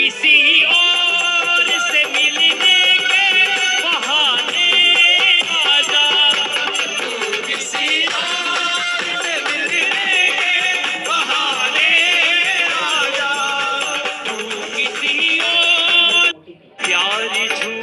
किसी और से मिलने के बहाने आजा, किसी और से मिलने के बहाने आजा, तू किसी और प्यार झूठ